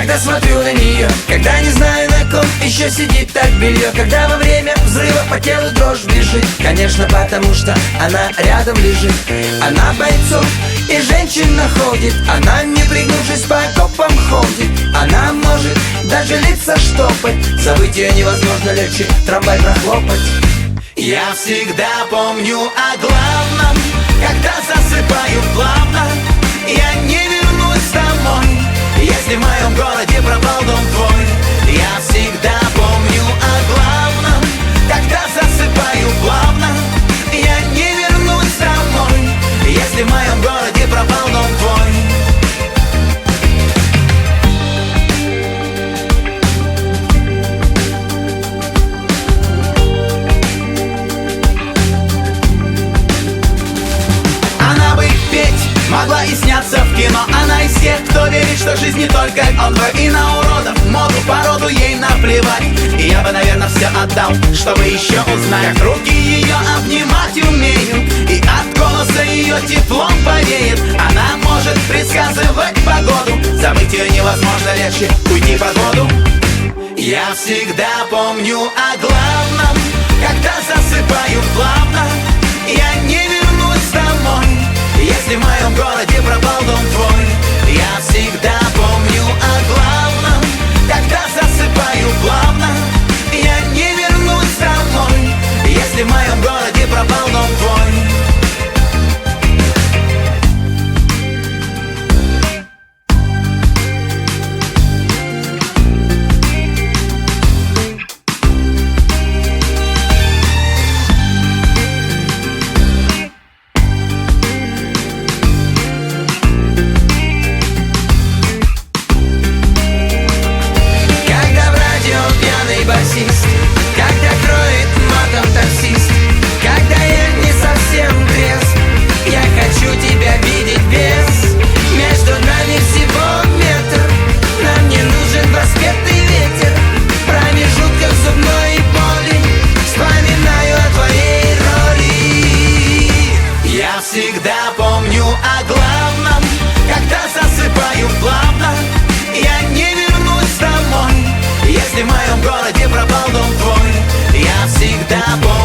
когда смотрю на нее, когда не знаю, на ком еще сидит так белье, когда во время взрыва по телу дрожь бежит. Конечно, потому что она рядом лежит. Она бойцов и женщин находит. Она, не пригнувшись, по окопам ходит. Она может даже лица штопать. Забыть ее невозможно, легче трамвай прохлопать. Я всегда помню о главном, когда засыпаю плавно. Я не вернусь домой, если в моем городе пропал дом твой. Я всегда помню о главном, когда засыпаю плавно. Я не вернусь домой, если в моем городе пропал дом твой. Могла и сняться в кино. Она из тех, кто верит, что жизнь не только он. И на уродов, моду, породу ей наплевать. И я бы, наверное, все отдал, чтобы еще узнать, как руки ее обнимать умеют, и от голоса ее теплом повеет. Она может предсказывать погоду. Забыть ее невозможно, легче уйти под воду. Я всегда помню о главном, когда засыпаю плавно. Я не вернусь домой, если в моем городе пропал дом твой. Я всегда помню о главном, когда засыпаю плавно. Я не вернусь домой, если в моем городе пропал дом твой. Когда кроет матом таксист, когда я не совсем трезв, я хочу тебя видеть без. Между нами всего метр, нам не нужен рассветный ветер. В промежутках зубной боли вспоминаю о твоей роли. Я всегда помню о главном, когда засыпаю плавно. Я не вернусь домой, если в моем городе пропал дом твой. Я всегда помню